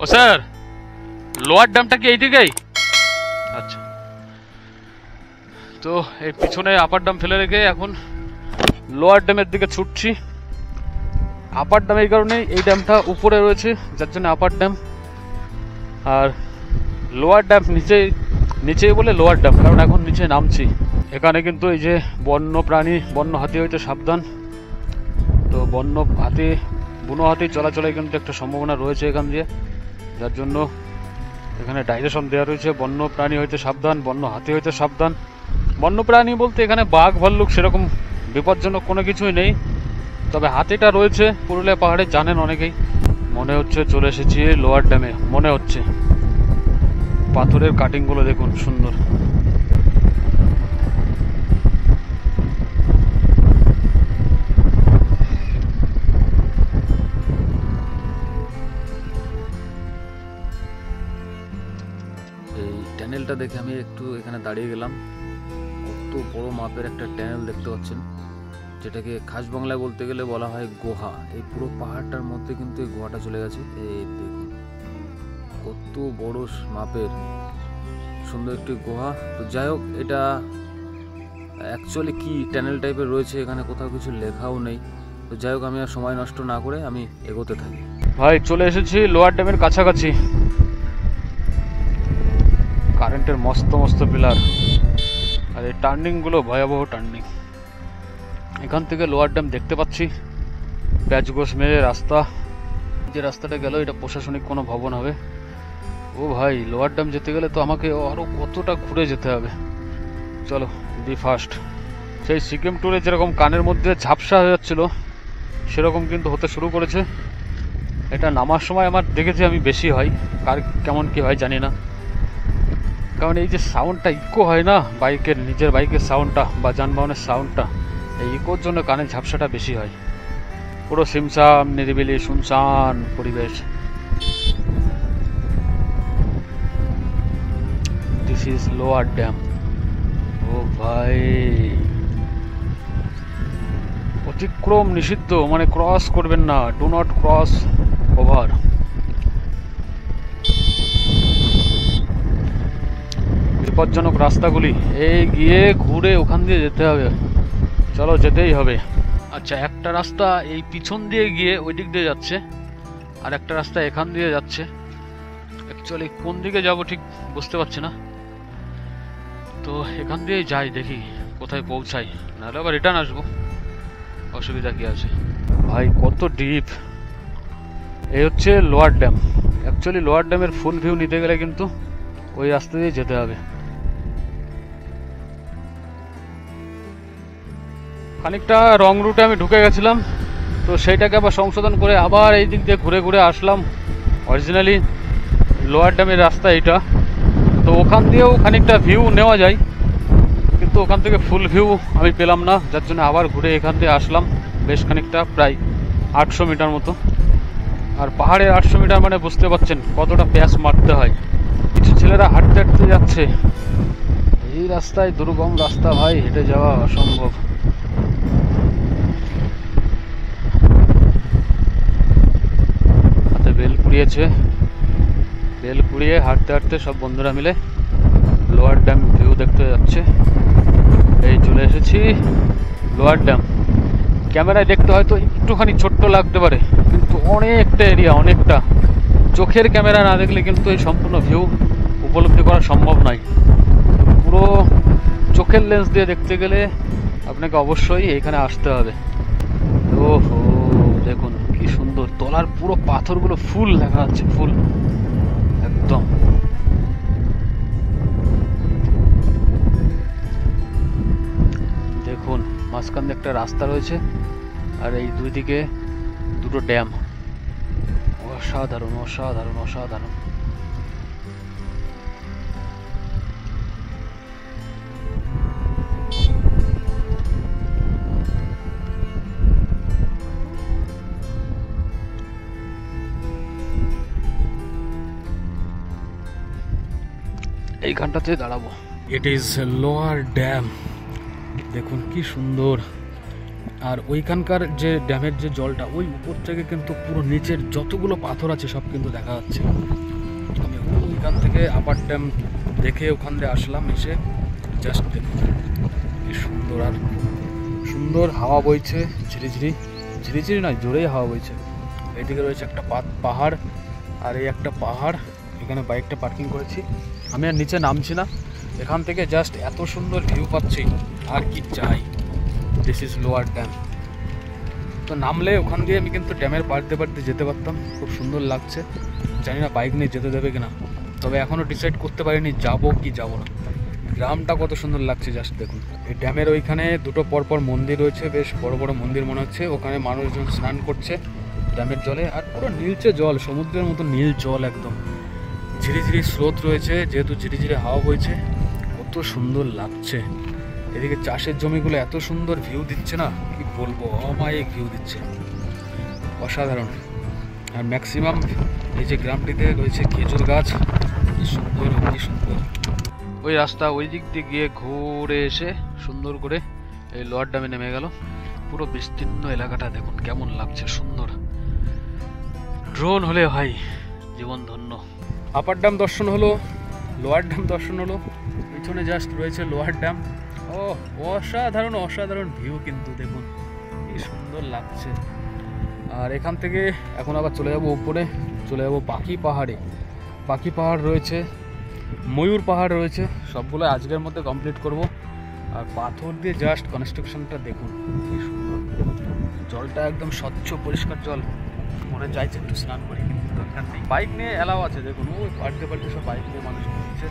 ও sir, lower ড্যামটা কি এইদিকেই? আচ্ছা, তো এই পিছনে আপার ড্যাম ফেলে রেখে এখন লোয়ার ড্যামের দিকে ছুটছি। আপার ড্যাম এই কারণে, এই ড্যামটা উপরে রয়েছে যার জন্য আপার ড্যাম, আর লোয়ার ড্যাম নিচেই বলে লোয়ার ড্যাম, কারণ এখন নিচে নামছি। এখানে কিন্তু এই যে বন্য প্রাণী, বন্য হাতি হইতে সাবধান। তো বন্য হাতি, বুনো হাতি চলাচলের কিন্তু একটা সম্ভাবনা রয়েছে এখান দিয়ে, যার জন্য এখানে ডাইরেকশন দেওয়া রয়েছে বন্য প্রাণী হইতে সাবধান, বন্য হাতি হইতে সাবধান। বন্য প্রাণী বলতে এখানে বাঘ ভাল্লুক সেরকম বিপজ্জনক কোনো কিছুই নেই, তবে হাতিটা রয়েছে। পুরুলিয়া পাহাড়ে জানেন অনেকেই। মনে হচ্ছে চলে এসেছি লোয়ার ড্যামে, মনে হচ্ছে। পাথরের কাটিংগুলো দেখুন, সুন্দর। এই ট্যানেলটা দেখে আমি একটু এখানে দাঁড়িয়ে গেলাম। কত বড় মাপের একটা ট্যানেল দেখতে পাচ্ছেন, যেটাকে খাস বাংলায় বলতে গেলে বলা হয় গুহা। এই পুরো পাহাড়টার মধ্যে কিন্তু এই গুহাটা চলে গেছে। এই দেখুন কত বড় মাপের সুন্দর একটি গুহা। তো যাই হোক, এটা অ্যাকচুয়ালি কি ট্যানেল টাইপের রয়েছে, এখানে কোথাও কিছু লেখাও নেই। তো যাই হোক, আমি আর সময় নষ্ট না করে আমি এগোতে থাকি। ভাই চলে এসেছি লোয়ার ড্যামের কাছাকাছি। কারেন্টের মস্ত মস্ত পিলার, আর এই টার্নিংগুলো ভয়াবহ টার্নিং। এখান থেকে লোয়ার ড্যাম দেখতে পাচ্ছি। প্যাচগোস মেরে রাস্তা, যে রাস্তাটা গেল এটা প্রশাসনিক কোনো ভবন হবে। ও ভাই, লোয়ার ড্যাম যেতে গেলে তো আমাকে আরও কতটা ঘুরে যেতে হবে। চলো বি ফাস্ট। সেই সিকিম ট্যুরে যেরকম কানের মধ্যে ঝাপসা হয়ে যাচ্ছিল, সেরকম কিন্তু হতে শুরু করেছে। এটা নামার সময় আমার দেখেছি আমি বেশি হয়, কার কেমন কি হয় জানি না, কারণ এই যে সাউন্ডটা ইকো হয় না বাইকের, নিজের বাইকের সাউন্ডটা বা যানবাহনের সাউন্ডটা, এই ইকোর জন্য কানের ঝাপসাটা বেশি হয়। পুরো সিমসাম নিরিবিলি শুনশান পরিবেশ। This is lower dam. ও ভাই, অতিক্রম নিষিদ্ধ, মানে ক্রস করবেন না, ডু নট ক্রস ওভার। বিপজ্জনক রাস্তাগুলি, এই গিয়ে ঘুরে ওখান দিয়ে যেতে হবে। চলো, যেতেই হবে। আচ্ছা, একটা রাস্তা এই পিছন দিয়ে গিয়ে ওই দিক দিয়ে যাচ্ছে, আর একটা রাস্তা এখান দিয়ে যাচ্ছে। অ্যাকচুয়ালি কোন দিকে যাব ঠিক বুঝতে পারছি না। তো এখান দিয়ে যাই, দেখি কোথায় পৌঁছাই, নাহলে আবার রিটার্ন আসবো, অসুবিধা কি আছে। ভাই কত ডিপ। এই হচ্ছে লোয়ার ড্যাম। অ্যাকচুয়ালি লোয়ার ড্যামের ফুল ভিউ নিতে গেলে কিন্তু ওই রাস্তা দিয়ে যেতে হবে। খানিকটা রং রুটে আমি ঢুকে গেছিলাম, তো সেইটাকে আবার সংশোধন করে আবার এই দিক দিয়ে ঘুরে ঘুরে আসলাম। অরিজিনালি লোয়ার ড্যামের রাস্তা এইটা। তো ওখান দিয়েও খানিকটা ভিউ নেওয়া যায়, কিন্তু ওখান থেকে ফুল ভিউ আমি পেলাম না, যার জন্য আবার ঘুরে এখান দিয়ে আসলাম। বেশ খানিকটা, প্রায় 800 মিটার মতো। আর পাহাড়ের 800 মিটার মানে বুঝতে পারছেন কতটা প্যাস মারতে হয়। কিছু ছেলেরা হাঁটতে হাঁটতে যাচ্ছে। এই রাস্তায়, দুর্গম রাস্তা ভাই, হেঁটে যাওয়া অসম্ভব। হাতে বেল কুড়িয়েছে, বেল কুড়িয়ে হাঁটতে হাঁটতে সব বন্ধুরা মিলে লোয়ার ড্যাম ভিউ দেখতে যাচ্ছে। এই চলে এসেছি লোয়ার ড্যাম। ক্যামেরায় দেখতে হয়তো একটুখানি ছোট্ট লাগতে পারে, কিন্তু অনেকটা এরিয়া, অনেকটা। চোখের ক্যামেরা না দেখলে কিন্তু এই সম্পূর্ণ ভিউ উপলব্ধি করা সম্ভব নয়। পুরো চোখের লেন্স দিয়ে দেখতে গেলে আপনাকে অবশ্যই এখানে আসতে হবে। ওহো, দেখুন কি সুন্দর, তলার পুরো পাথরগুলো ফুল দেখা যাচ্ছে, ফুল একদম। দেখুন মাঝখান দিয়ে একটা রাস্তা রয়েছে, আর এই দুই দিকে দুটো ড্যাম। অসাধারণ অসাধারণ অসাধারণ। এইখানটাতে দাঁড়াবো। It is lower dam. দেখুন কি সুন্দর, আর ওইখানকার যে ড্যামের যে জলটা ওই উপর থেকে কিন্তু পুরো নিচের যতগুলো পাথর আছে সব কিন্তু দেখা যাচ্ছে। আমি ওইখান থেকে আপার ড্যাম দেখে ওখান দিয়ে আসলাম, এসে জাস্ট দেখুন কি সুন্দর, আর সুন্দর হাওয়া বইছে, ঝিরিঝিরি, ঝিরিঝিরি নয় জোরেই হাওয়া বইছে। এইদিকে রয়েছে একটা পাহাড়, আর এই একটা পাহাড়, এখানে বাইকটা পার্কিং করেছি। আমি আর নিচে নামছি না, এখান থেকে জাস্ট এত সুন্দর ভিউ পাচ্ছি, আর কি চাই। This is lower dam. তো নামলে ওখান দিয়ে আমি কিন্তু ড্যামের পাড়তে পাড়তে যেতে পারতাম, খুব সুন্দর লাগছে। জানি না বাইক নিয়ে যেতে দেবে কিনা, তবে এখনও ডিসাইড করতে পারিনি যাবো কি যাবো না। গ্রামটা কত সুন্দর লাগছে জাস্ট দেখুন। এই ড্যামের ওইখানে দুটো পরপর মন্দির রয়েছে, বেশ বড় বড় মন্দির মনে হচ্ছে। ওখানে মানুষজন স্নান করছে ড্যামের জলে, আর পুরো নীলচে জল, সমুদ্রের মতো নীল জল একদম। ঝিরিঝিরি স্রোত রয়েছে, যেহেতু ঝিরিঝিরি হাওয়া বইছে, কত সুন্দর লাগছে। এদিকে চাষের জমিগুলো এত সুন্দর ভিউ দিচ্ছে না, কি বলবো, অমায়িক ভিউ দিচ্ছে, অসাধারণ। আর ম্যাক্সিমাম এই যে গ্রামটিতে রয়েছে খেজুর গাছ, কি সুন্দর, কি সুন্দর। ওই রাস্তা ওই দিক দিয়ে গিয়ে ঘুরে এসে সুন্দর করে এই লোয়ার ড্যামে নেমে গেল। পুরো বিস্তীর্ণ এলাকাটা দেখুন কেমন লাগছে, সুন্দর। ড্রোন হলে ভাই জীবন ধন্য। আপার ড্যাম দর্শন হলো, লোয়ার ড্যাম দর্শন হলো, পিছনে জাস্ট রয়েছে লোয়ার ড্যাম। ও অসাধারণ, অসাধারণ ভিউ কিন্তু দেখুন কি সুন্দর লাগছে। আর এখান থেকে এখন আবার চলে যাব উপরে, চলে যাব পাখি পাহাড়ে। পাখি পাহাড় রয়েছে, ময়ূর পাহাড় রয়েছে, সবগুলো আজকের মধ্যে কমপ্লিট করব। আর পাথর দিয়ে জাস্ট কনস্ট্রাকশনটা দেখুন কি সুন্দর, জলটা একদম স্বচ্ছ পরিষ্কার জল, মনে চাইছে একটু স্নান করি, কিন্তু দরকার নেই। বাইক নিয়ে এলাও আছে দেখুন, ওই পাড়তে পাড়তে সব বাইক নিয়ে মানুষ ঘুরছে।